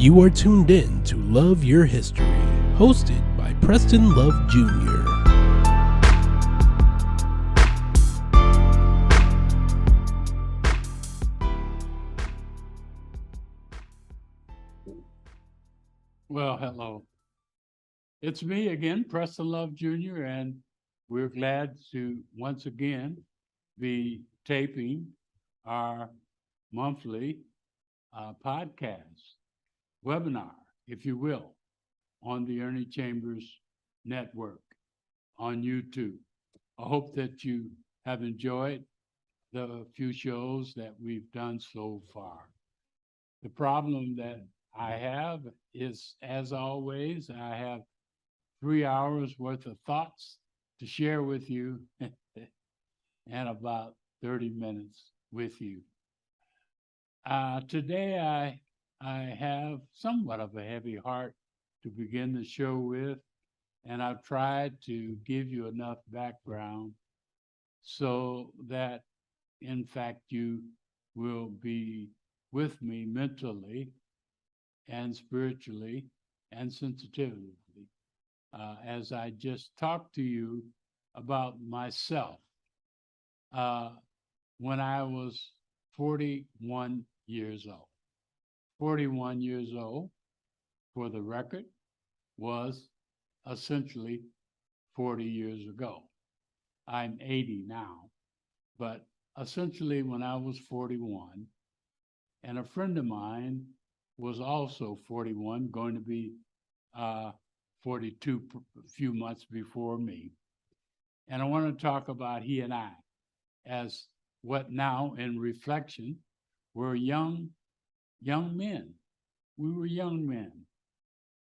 You are tuned in to Love Your History, hosted by Preston Love Jr. Well, hello. It's me again, Preston Love Jr., and we're glad to once again be taping our monthly podcast, webinar, if you will, on the Ernie Chambers Network on YouTube. I hope that you have enjoyed the few shows that we've done so far. The problem that I have is, as always, I have 3 hours worth of thoughts to share with you and about 30 minutes with you. Today, I have somewhat of a heavy heart to begin the show with, and I've tried to give you enough background so that, in fact, you will be with me mentally and spiritually and sensitively as I just talked to you about myself. When I was 41 years old. 41 years old, for the record, was essentially 40 years ago. I'm 80 now, but essentially when I was 41, and a friend of mine was also 41, going to be 42 a few months before me. And I want to talk about he and I as what now, in reflection, were young men. We were young men.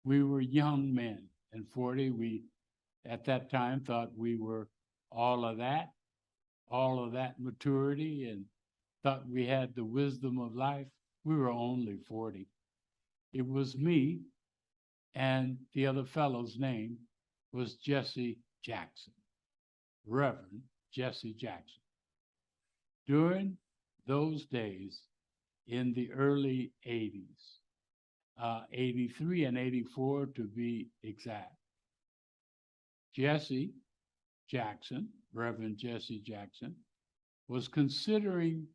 We were young men. And 40, we, at that time, thought we were all of that maturity, and thought we had the wisdom of life. We were only 40. It was me, and the other fellow's name was Jesse Jackson, Reverend Jesse Jackson. During those days in the early 80s, 83 and 84 to be exact, Jesse Jackson, Reverend Jesse Jackson, was considering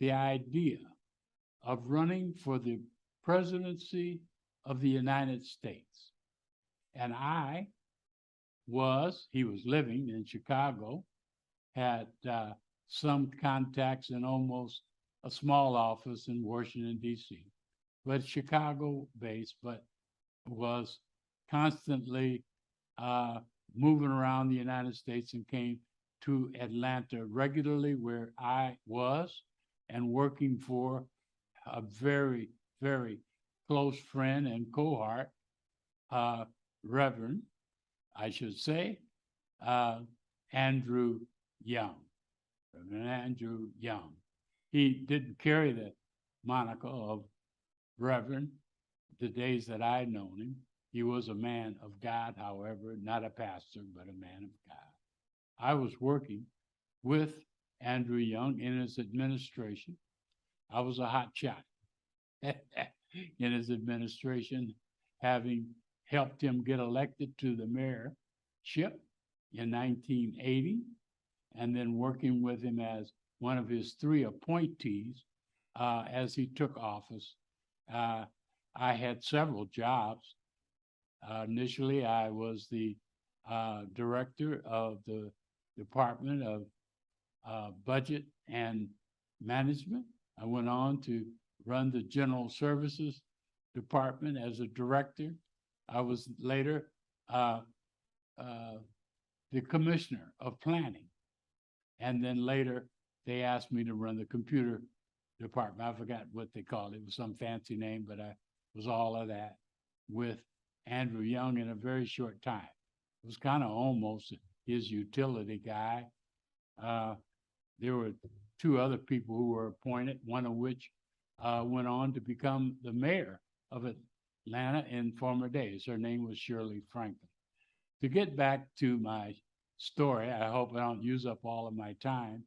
the idea of running for the presidency of the United States. And he was living in Chicago, had some contacts in almost a small office in Washington, D.C., but Chicago-based, but was constantly moving around the United States and came to Atlanta regularly, where I was, and working for a very, very close friend and cohort, Reverend, I should say, Andrew Young. Reverend Andrew Young. He didn't carry the moniker of Reverend the days that I'd known him. He was a man of God, however, not a pastor, but a man of God. I was working with Andrew Young in his administration. I was a hot shot in his administration, having helped him get elected to the mayorship in 1980, and then working with him as one of his 3 appointees as he took office. I had several jobs. Initially, I was the director of the Department of Budget and Management. I went on to run the General Services Department as a director. I was later the Commissioner of Planning. And then later, they asked me to run the Computer Department. I forgot what they called it. It was some fancy name, but I was all of that with Andrew Young in a very short time. It was kind of almost his utility guy. There were 2 other people who were appointed, one of which went on to become the mayor of Atlanta in former days. Her name was Shirley Franklin. To get back to my story, I hope I don't use up all of my time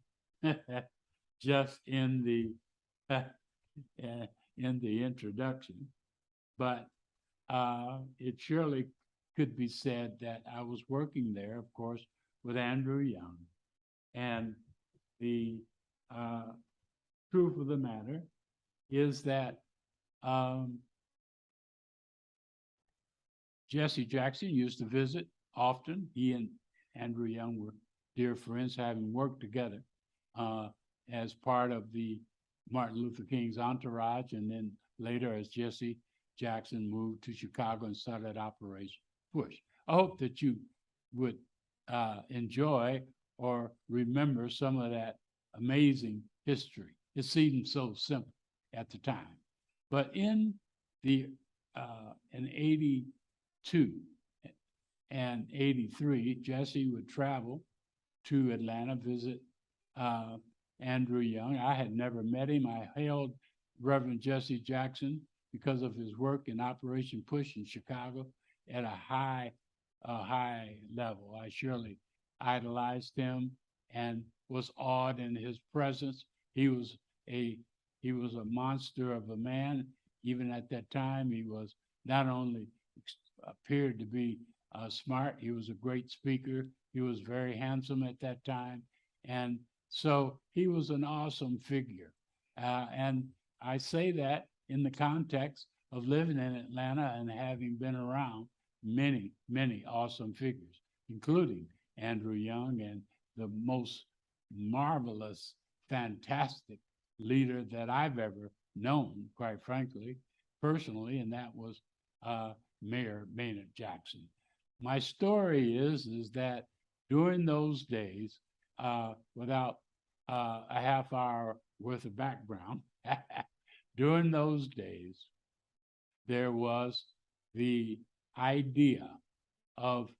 just in the introduction. but it surely could be said that I was working there, of course, with Andrew Young. And the truth of the matter is that Jesse Jackson used to visit often. He and Andrew Young were dear friends, having worked together as part of the Martin Luther King's entourage, and then later as Jesse Jackson moved to Chicago and started Operation Push. I hope that you would enjoy or remember some of that amazing history. It seemed so simple at the time, but in 82 and 83, Jesse would travel to Atlanta, visit Andrew Young. I had never met him. I hailed Reverend Jesse Jackson because of his work in Operation Push in Chicago at a high level. I surely idolized him and was awed in his presence. He was a monster of a man. Even at that time, he was not only appeared to be smart, he was a great speaker. He was very handsome at that time. And so he was an awesome figure. And I say that in the context of living in Atlanta and having been around many, many awesome figures, including Andrew Young and the most marvelous, fantastic leader that I've ever known, quite frankly, personally, and that was Mayor Maynard Jackson. My story is that during those days, without a half hour worth of background, during those days, there was the idea of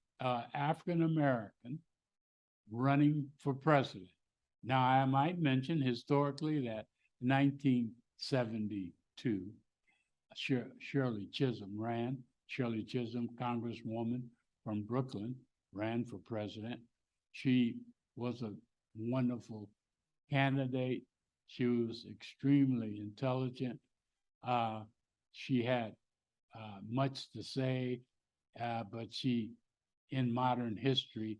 African American running for president. Now, I might mention historically that 1972, Shirley Chisholm ran. Shirley Chisholm, Congresswoman from Brooklyn, ran for president. She was a wonderful candidate. She was extremely intelligent. She had much to say, but she, in modern history,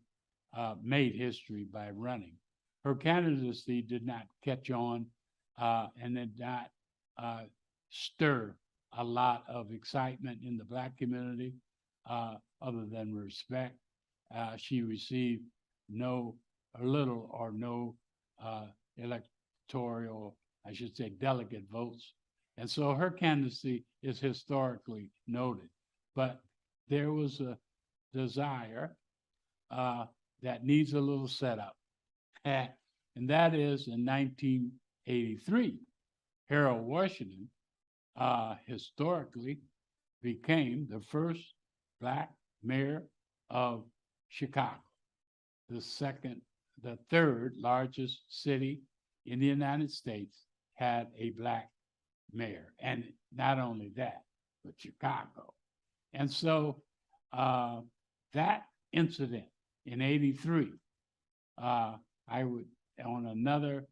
made history by running. Her candidacy did not catch on and did not stir a lot of excitement in the Black community, other than respect. She received little or no electoral, I should say, delegate votes. And so her candidacy is historically noted. But there was a desire that needs a little setup. And that is in 1983, Harold Washington historically became the first Black mayor of Chicago, the third largest city in the United States had a Black mayor. And not only that, but Chicago. And so that incident in 83, I would, on another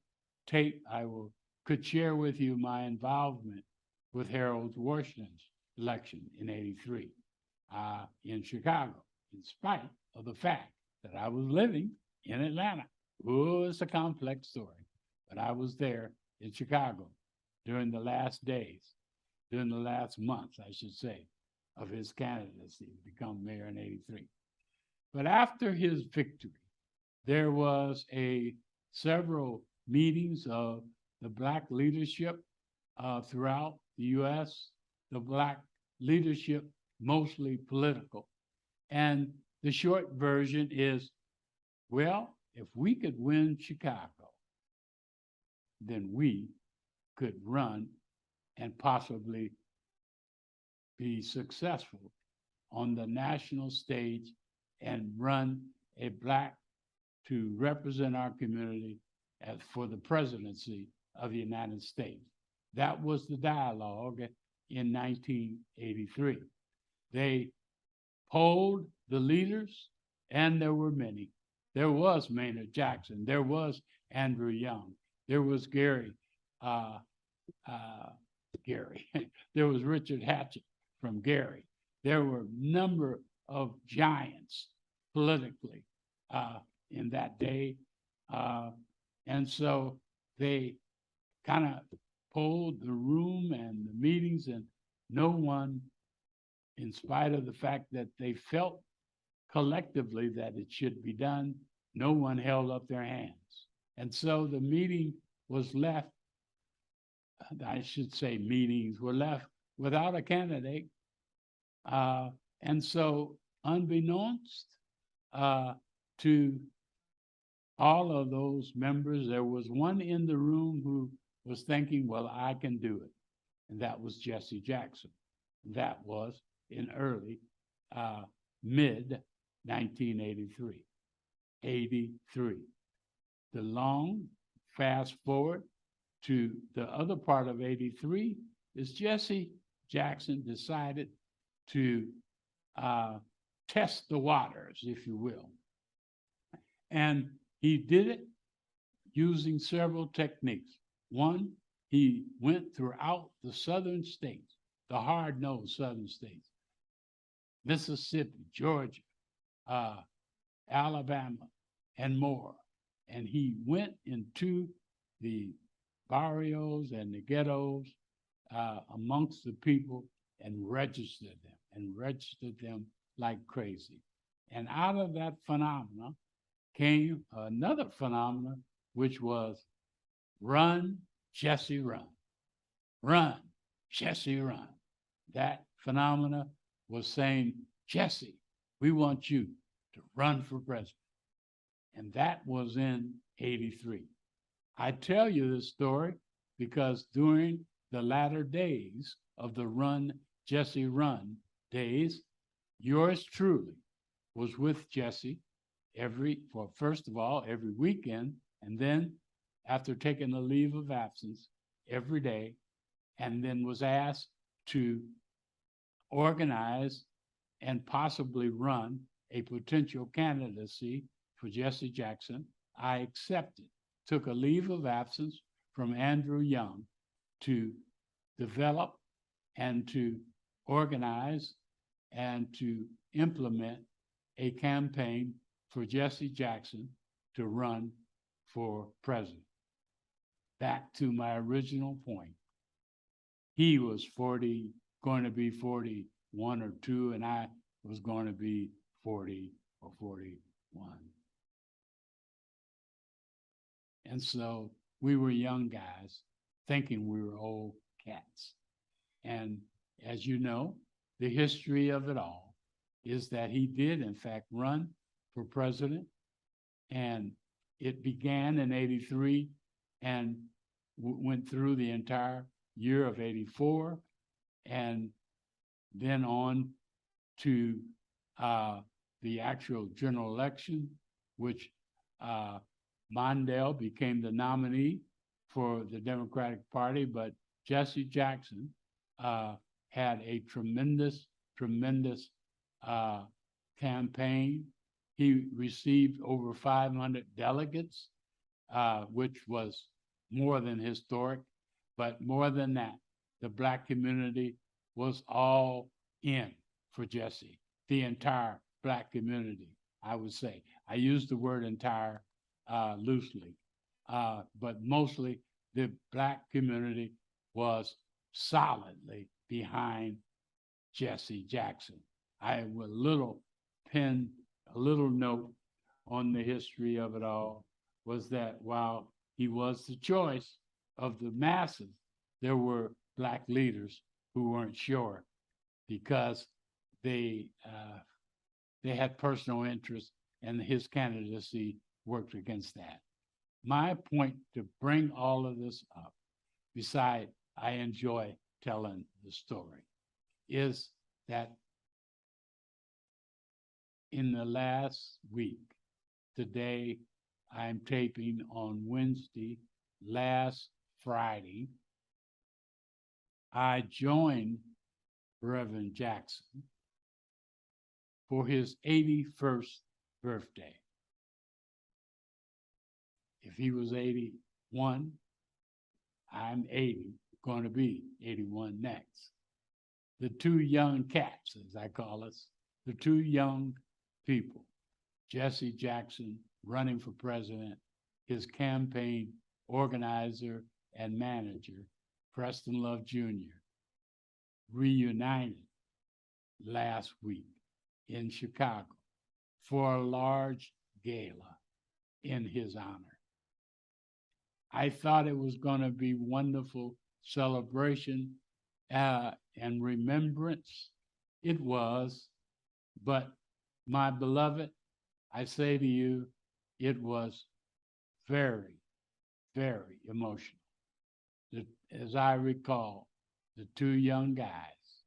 tape, could share with you my involvement with Harold Washington's election in 83 in Chicago, in spite of the fact that I was living in Atlanta. Oh, it's a complex story, but I was there in Chicago during the last months, I should say, of his candidacy to become mayor in 83. But after his victory, there was several meetings of the Black leadership throughout the U.S., the Black leadership, mostly political. And the short version is, well, if we could win Chicago, then we could run and possibly be successful on the national stage and run a Black to represent our community for the presidency of the United States. That was the dialogue in 1983. They polled the leaders, and there were many. There was Maynard Jackson. There was Andrew Young. There was Gary. There was Richard Hatchett from Gary. There were a number of giants politically in that day. And so they kind of pulled the room and the meetings, and no one, in spite of the fact that they felt collectively that it should be done, no one held up their hands. And so the meeting was left, I should say meetings were left without a candidate. And so unbeknownst to all of those members, there was one in the room who was thinking, well, I can do it. And that was Jesse Jackson. That was in early, mid 1983, 83. The long fast forward to the other part of 83 is Jesse Jackson decided to test the waters, if you will. And he did it using several techniques. One, he went throughout the southern states, the hard-nosed southern states, Mississippi, Georgia, Alabama, and more. And he went into the barrios and the ghettos amongst the people and registered them like crazy. And out of that phenomena came another phenomenon, which was run, Jesse, run. Run, Jesse, run. That phenomena was saying, Jesse, we want you to run for president. And that was in 83. I tell you this story because during the latter days of the Run, Jesse, Run days, yours truly was with Jesse first of all, every weekend, and then after taking a leave of absence every day, and then was asked to organize and possibly run a potential candidacy for Jesse Jackson. I accepted, took a leave of absence from Andrew Young to develop and to organize and to implement a campaign for Jesse Jackson to run for president. Back to my original point. He was going to be 41 or 2, and I was going to be 40 or 41. And so we were young guys thinking we were old cats. And as you know, the history of it all is that he did, in fact, run for president. And it began in 83 and went through the entire year of 84, and then on to the actual general election, which Mondale became the nominee for the Democratic Party, but Jesse Jackson had a tremendous campaign. He received over 500 delegates, which was more than historic, but more than that, the Black community was all in for Jesse, the entire Black community, I would say. I use the word entire loosely, but mostly the Black community was solidly behind Jesse Jackson. I will pen a little note on the history of it all was that while he was the choice of the masses, there were Black leaders who weren't sure because they had personal interest, and his candidacy worked against that. My point to bring all of this up, besides I enjoy telling the story, is that in the last week, today I'm taping on Wednesday, last Friday, I joined Reverend Jackson for his 81st birthday. If he was 81, I'm 80, going to be 81 next. the two young cats, as I call us, the two young people, Jesse Jackson running for president, his campaign organizer and manager, Preston Love Jr., reunited last week in Chicago for a large gala in his honor. I thought it was going to be wonderful celebration and remembrance. It was, but my beloved, I say to you, it was very, very emotional. As I recall, the two young guys,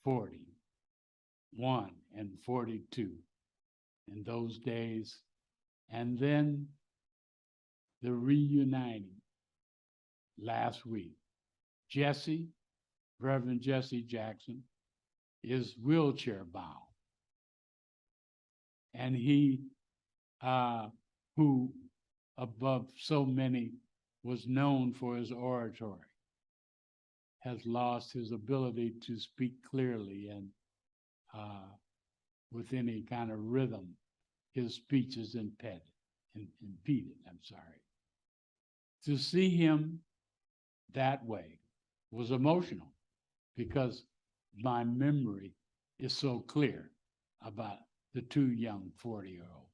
41 and 42 in those days, and then the reuniting last week. Jesse, Reverend Jesse Jackson, is wheelchair bound. And he, who above so many was known for his oratory, has lost his ability to speak clearly and with any kind of rhythm. His speech is impeded. To see him that way was emotional because my memory is so clear about the two young 40-year-olds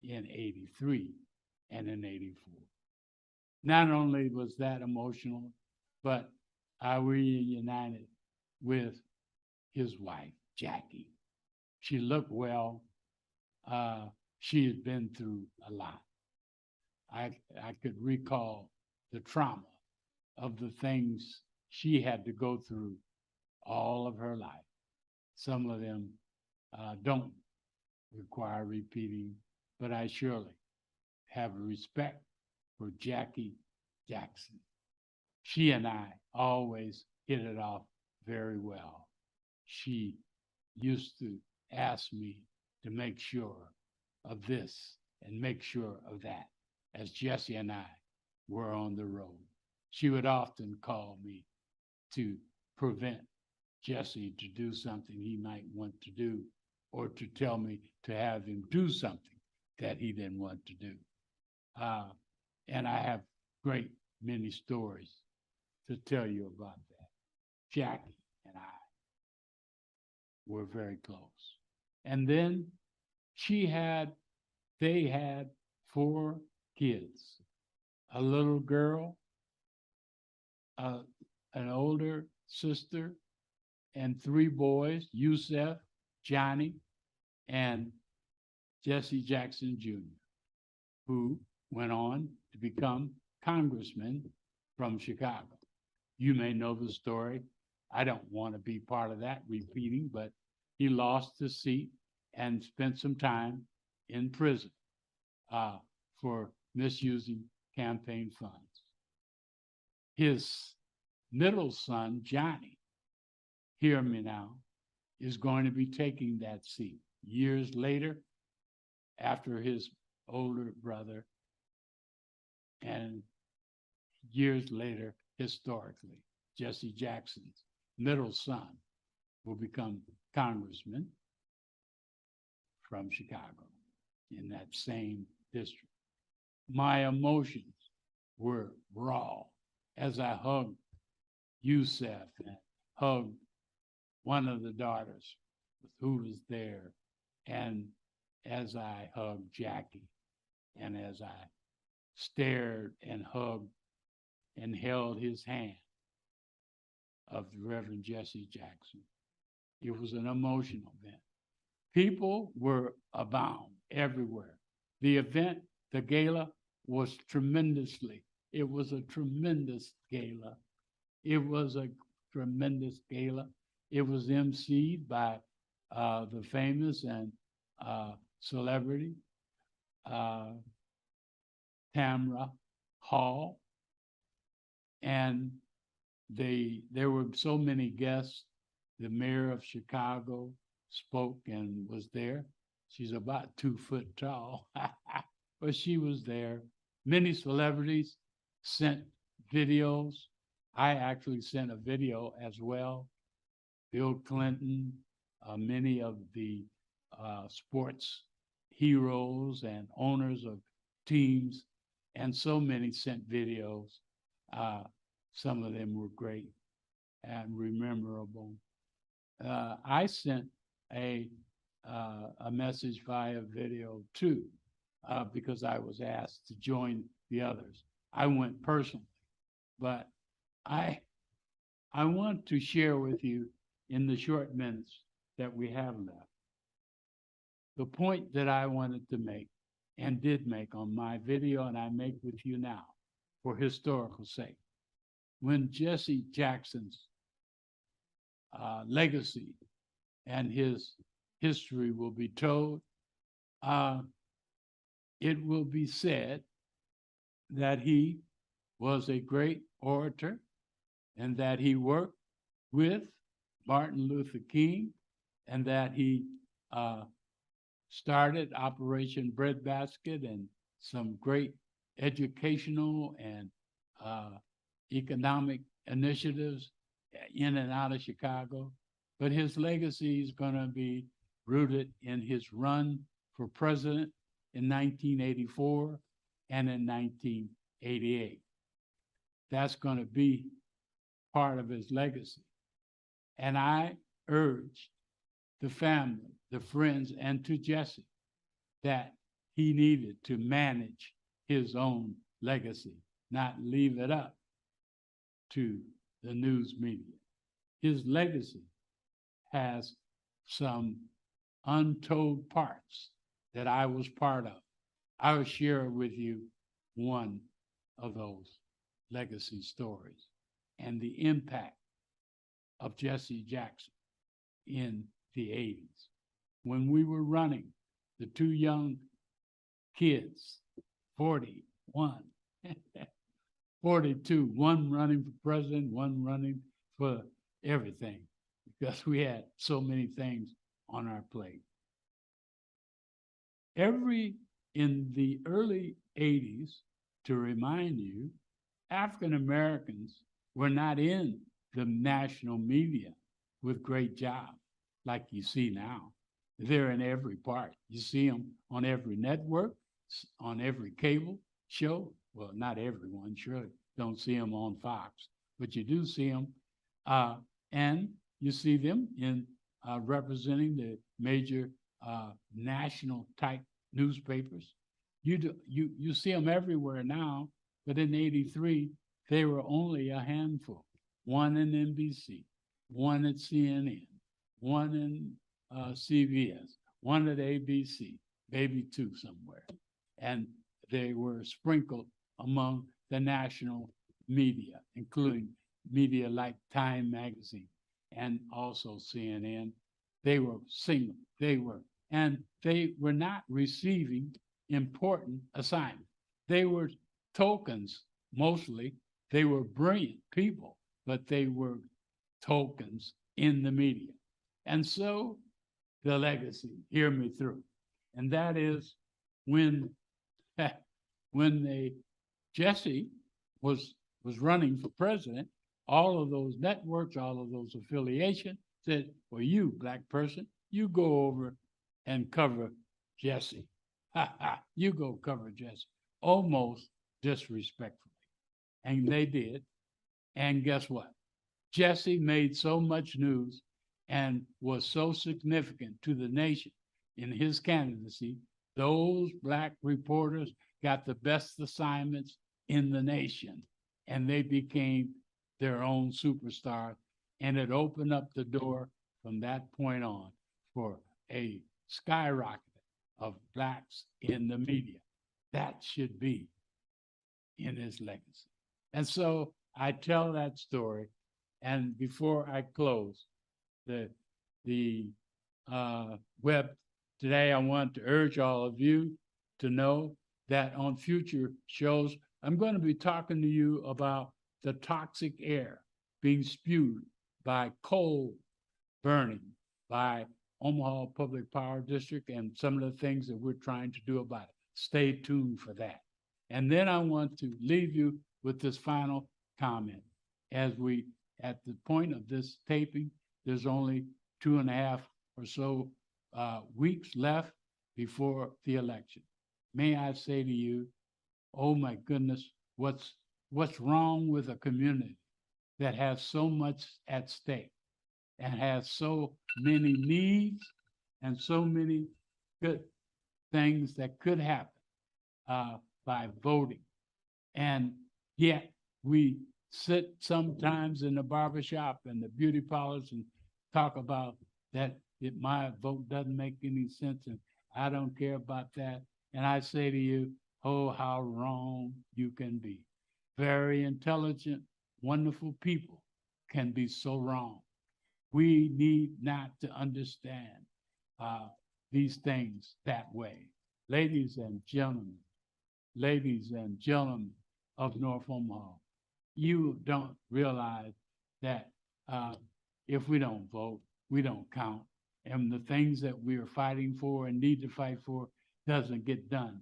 in 83 and in 84. Not only was that emotional, but I reunited with his wife, Jackie. She looked well. She had been through a lot. I could recall the trauma of the things she had to go through all of her life. Some of them don't require repeating, but I surely have a respect for Jackie Jackson. She and I always hit it off very well. She used to ask me to make sure of this and make sure of that as Jesse and I were on the road. She would often call me to prevent Jesse to do something he might want to do, or to tell me to have him do something that he didn't want to do. And I have great many stories to tell you about that. Jackie and I were very close. And then they had 4 kids, a little girl, an older sister, and 3 boys, Yusef, Johnny, and Jesse Jackson Jr., who went on to become congressman from Chicago. You may know the story. I don't want to be part of that repeating, but he lost his seat and spent some time in prison for misusing campaign funds. His middle son, Johnny, hear me now, is going to be taking that seat years later after his older brother, and years later, historically, Jesse Jackson's middle son will become congressman from Chicago in that same district. My emotions were raw as I hugged Yusef and hugged one of the daughters who was there, and as I hugged Jackie, and as I stared and hugged and held his hand of the Reverend Jesse Jackson. It was an emotional event. People were abound everywhere. The event, the gala, was it was a tremendous gala. It was a tremendous gala. It was emceed by the famous and celebrity Tamara Hall, and there were so many guests. The mayor of Chicago spoke and was there. She's about 2 foot tall, but she was there. Many celebrities sent videos. I actually sent a video as well. Bill Clinton, many of the sports heroes and owners of teams, and so many sent videos. Some of them were great and memorable. I sent a message via video too, because I was asked to join the others. I went personally, but I want to share with you in the short minutes that we have left the point that I wanted to make and did make on my video, and I make with you now for historical sake. When Jesse Jackson's legacy and his history will be told, it will be said that he was a great orator and that he worked with Martin Luther King and that he started Operation Breadbasket and some great educational and economic initiatives in and out of Chicago. But his legacy is going to be rooted in his run for president in 1984 and in 1988. That's going to be part of his legacy. And I urge the family, the friends, and to Jesse that he needed to manage his own legacy, not leave it up to the news media. His legacy has some untold parts that I was part of. I will share with you one of those legacy stories and the impact of Jesse Jackson in the 80s. When we were running, the two young kids, 41, 42, one running for president, one running for everything, because we had so many things on our plate. In the early 80s, to remind you, African Americans were not in the national media with great jobs like you see now. They're in every part. You see them on every network, on every cable show. Well, not everyone, surely don't see them on Fox, but you do see them. And you see them in representing the major national type newspapers. You see them everywhere now, but in '83, they were only a handful. One in NBC, one at CNN, one in CBS, one at ABC, maybe two somewhere. And they were sprinkled among the national media, including media like Time Magazine and also CNN. They were single, and they were not receiving important assignments. They were tokens, mostly. They were brilliant people, but they were tokens in the media. And so the legacy, hear me through. And that is when Jesse was running for president, all of those networks, all of those affiliations said, well, you, black person, you go over and cover Jesse. You go cover Jesse. Almost disrespectfully. And they did. And guess what? Jesse made so much news and was so significant to the nation in his candidacy, those black reporters got the best assignments in the nation, and they became their own superstars, and it opened up the door from that point on for a skyrocket of blacks in the media. That should be in his legacy. And so I tell that story, and before I close the web today, I want to urge all of you to know that on future shows, I'm going to be talking to you about the toxic air being spewed by coal burning by Omaha Public Power District and some of the things that we're trying to do about it. Stay tuned for that. And then I want to leave you with this final comment. As we, at the point of this taping, there's only 2.5 or so weeks left before the election. May I say to you, oh my goodness, what's wrong with a community that has so much at stake and has so many needs and so many good things that could happen by voting. And yet we sit sometimes in the barbershop and the beauty parlors and talk about that my vote doesn't make any sense and I don't care about that. And I say to you, oh, how wrong you can be. Very intelligent, wonderful people can be so wrong. We need not to understand these things that way. Ladies and gentlemen of North Omaha, you don't realize that if we don't vote, we don't count. And the things that we are fighting for and need to fight for doesn't get done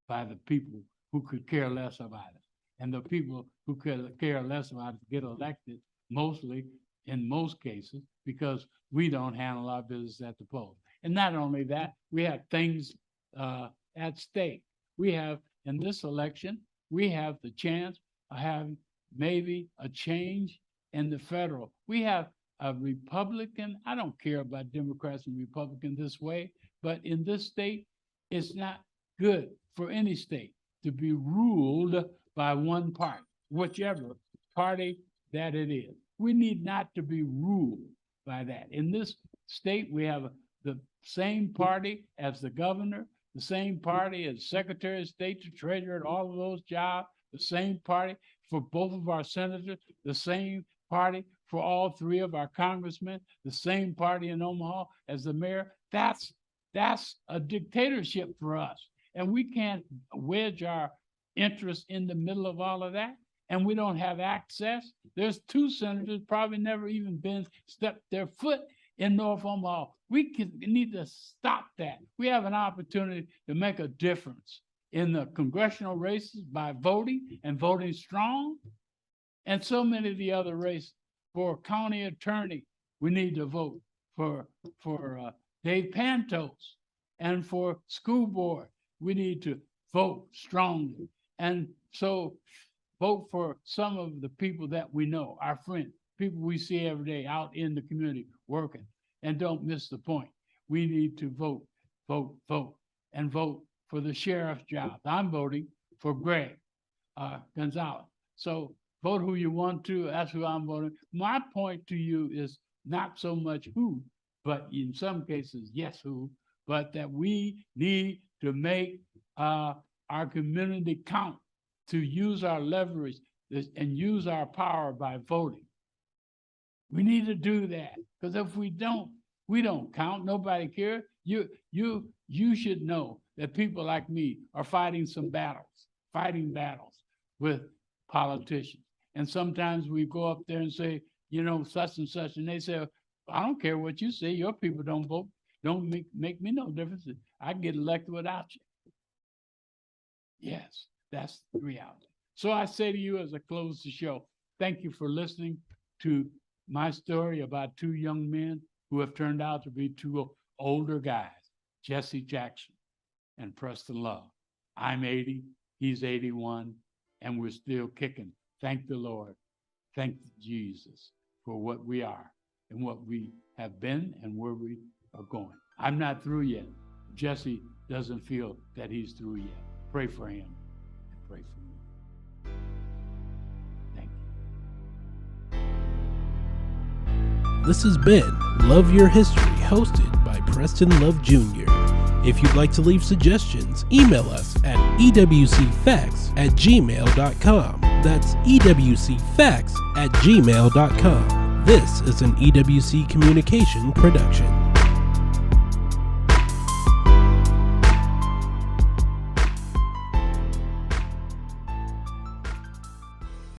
by the people who could care less about it. And the people who could care less about it get elected mostly, in most cases, because we don't handle our business at the polls. And not only that, we have things at stake. We have, in this election, we have the chance of having maybe a change in the federal. We have a Republican, I don't care about Democrats and Republicans this way, but in this state, it's not good for any state to be ruled by one party, whichever party that it is. We need not to be ruled by that. In this state, we have the same party as the governor, the same party as Secretary of State, the treasurer, all of those jobs, the same party for both of our senators, the same party for all 3 of our congressmen, the same party in Omaha as the mayor. That's a dictatorship for us. And we can't wedge our interest in the middle of all of that. And we don't have access. There's 2 senators probably never even stepped their foot in North Omaha. We need to stop that. We have an opportunity to make a difference in the congressional races by voting and voting strong. And so many of the other races. For county attorney, we need to vote for Dave Pantos. And for school board, we need to vote strongly. And so vote for some of the people that we know, our friends, people we see every day out in the community working. And don't miss the point. We need to vote, and vote for the sheriff's job. I'm voting for Greg Gonzalez. So vote who you want to. That's who I'm voting. My point to you is not so much who, but in some cases, yes, who, but that we need to make our community count, to use our leverage and use our power by voting. We need to do that, because if we don't count. Nobody cares. You should know that people like me are fighting battles with politicians. And sometimes we go up there and say, such and such, and they say, I don't care what you say. Your people don't vote. Don't make me no difference. I get elected without you. Yes, that's the reality. So I say to you as I close the show, thank you for listening to my story about 2 young men who have turned out to be 2 older guys, Jesse Jackson and Preston Love. I'm 80, he's 81, and we're still kicking. Thank the Lord. Thank Jesus for what we are and what we have been and where we are going. I'm not through yet. Jesse doesn't feel that he's through yet. Pray for him and pray for me. Thank you. This has been Love Your History, hosted by Preston Love Jr. If you'd like to leave suggestions, email us at ewcfacts@gmail.com. That's ewcfacts@gmail.com. This is an EWC Communication production.